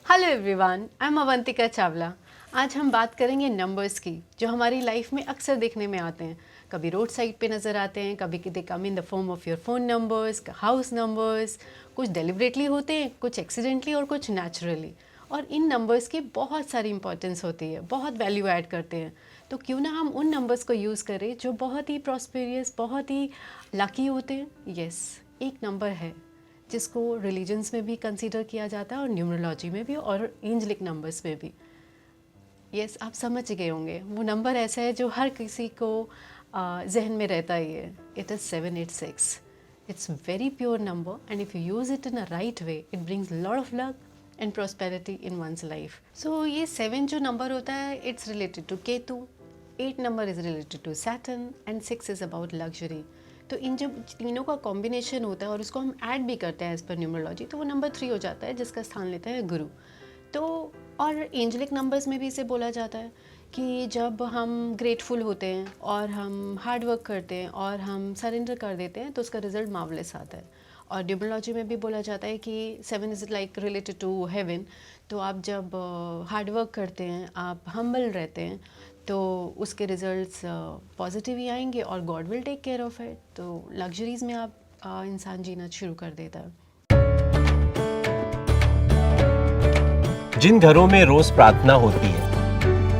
Hello everyone, I am Avantika Chawla. आज हम बात करेंगे नंबर्स की, जो हमारी लाइफ में अक्सर देखने में आते हैं। कभी रोड साइड पे नज़र आते हैं, कभी they come in the form of your phone numbers, house numbers. कुछ डेलिबरेटली होते हैं, कुछ एक्सीडेंटली और कुछ नेचुरली। और इन नंबर्स की बहुत सारी इंपॉर्टेंस होती है, बहुत वैल्यू ऐड करते हैं। तो क्यों ना हम उन नंबर्स को यूज़ करें जो बहुत ही प्रॉस्पेरियस, बहुत ही लकी होते हैं। यस, एक नंबर है जिसको रिलीजन्स में भी कंसीडर किया जाता है और न्यूमरोलॉजी में भी और एंजेलिक नंबर्स में भी। यस, आप समझ गए होंगे। वो नंबर ऐसा है जो हर किसी को जहन में रहता ही है। It is 786। It's very pure number and if you use it in a right way it brings lot of luck and prosperity in one's life. So ये 7 जो नंबर होता है, it's related to Ketu, 8 number is related to Saturn and 6 is about luxury. तो इन जब तीनों का combination होता है और उसको हम ऐड भी करते हैं एज पर न्यूमरोलॉजी, तो वो नंबर 3 हो जाता है, जिसका स्थान लेता है गुरु। तो और एंजेलिक नंबर्स में भी इसे बोला जाता है कि जब हम ग्रेटफुल होते हैं और हम हार्ड वर्क करते हैं और हम सरेंडर कर देते हैं, तो उसका रिजल्ट मार्वलेस आता है। और न्यूमरोलॉजी में भी बोला जाता है कि 7 is like related to heaven. तो आप जब हार्ड वर्क करते हैं, आप हम्बल रहते हैं, तो उसके रिजल्ट्स पॉजिटिव ही आएंगे और god will take care of it. तो लग्जरीज में आप इंसान जीना शुरू कर देता है। जिन घरों में रोज प्रार्थना होती है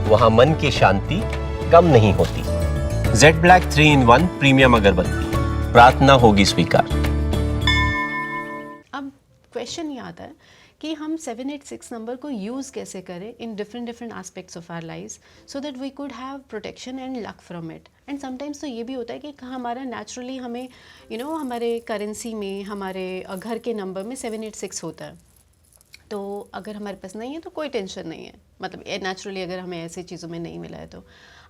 वहां मन की शांति कम नहीं होती। जेड ब्लैक 3-in-1 प्रीमियम अगरबत्ती, प्रार्थना होगी स्वीकार। अब क्वेश्चन ये आता है कि हम 786 नंबर को यूज़ कैसे करें in different aspects of our lives, so that we could have protection and luck from it. And sometimes तो ये भी होता है कि हमारा नेचुरली हमें हमारे करेंसी में, हमारे घर के नंबर में 786 होता है। तो अगर हमारे पास नहीं है तो कोई टेंशन नहीं है, मतलब नेचुरली अगर हमें ऐसी चीज़ों में नहीं मिला है तो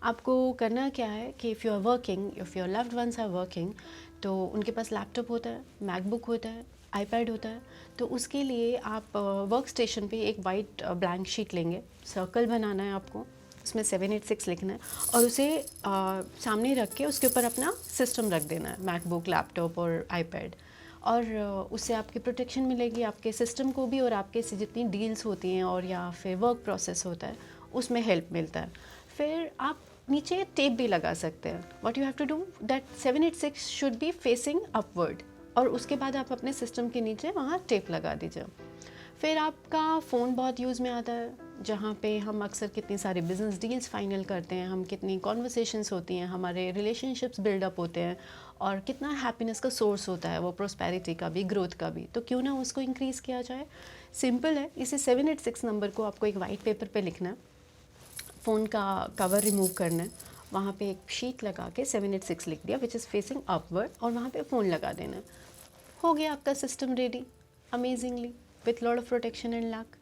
आपको करना क्या है कि if you are working, if your loved ones are working, तो उनके पास लैपटॉप होता है, मैकबुक होता है, आईपैड होता है। तो उसके लिए आप वर्क स्टेशन पर एक वाइट ब्लैंक शीट लेंगे, सर्कल बनाना है आपको, उसमें 786 लिखना है और उसे सामने रख के उसके ऊपर अपना सिस्टम रख देना है, मैकबुक, लैपटॉप और आईपैड। और उससे आपकी प्रोटेक्शन मिलेगी, आपके सिस्टम को भी, और आपके से जितनी डील्स होती हैं और या फिर वर्क प्रोसेस होता है उसमें हेल्प मिलता है। फिर आप नीचे टेप भी लगा सकते हैं। What you have to do that 786 should be facing upward, और उसके बाद आप अपने सिस्टम के नीचे वहाँ टेप लगा दीजिए। फिर आपका फ़ोन बहुत यूज़ में आता है, जहाँ पे हम अक्सर कितनी सारी बिजनेस डील्स फाइनल करते हैं, हम कितनी कॉन्वर्सेशंस होती हैं, हमारे रिलेशनशिप्स बिल्डअप होते हैं, और कितना हैप्पीनेस का सोर्स होता है वो, प्रोस्पेरिटी का भी, ग्रोथ का भी। तो क्यों ना उसको इंक्रीज़ किया जाए। सिंपल है, इसे 786 नंबर को आपको एक वाइट पेपर पे लिखना है, फ़ोन का कवर रिमूव करना है, वहाँ पे एक शीट लगा के 786 लिख दिया विच इज़ फेसिंग अपवर्ड, और वहाँ पे फ़ोन लगा देना है। हो गया आपका system ready amazingly with lot of protection and luck.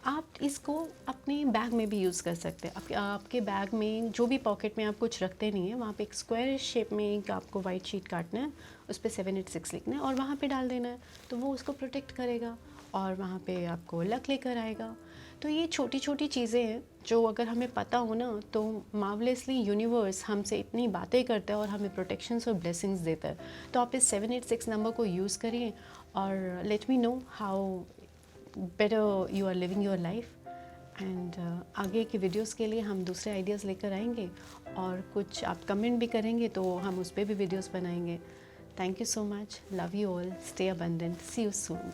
आप इसको अपने बैग में भी यूज़ कर सकते हैं। आपके बैग में जो भी पॉकेट में आप कुछ रखते नहीं हैं, वहाँ पे एक स्क्वायर शेप में एक आपको वाइट शीट काटना है, उस पर 786 लिखना है और वहाँ पे डाल देना है, तो वो उसको प्रोटेक्ट करेगा और वहाँ पे आपको लक लेकर आएगा। तो ये छोटी छोटी चीज़ें हैं जो अगर हमें पता हो ना, तो मार्वलेसली यूनिवर्स हमसे इतनी बातें करता है और हमें प्रोटेक्शंस और ब्लेसिंग्स देता है। तो आप इस 786 नंबर को यूज़ करिए और let me know how better you are living your life. And आगे की वीडियोस के लिए हम दूसरे आइडियाज़ लेकर आएंगे, और कुछ आप कमेंट भी करेंगे तो हम उस पर भी वीडियोस बनाएंगे। Thank you so much, love you all, stay abundant, see you soon.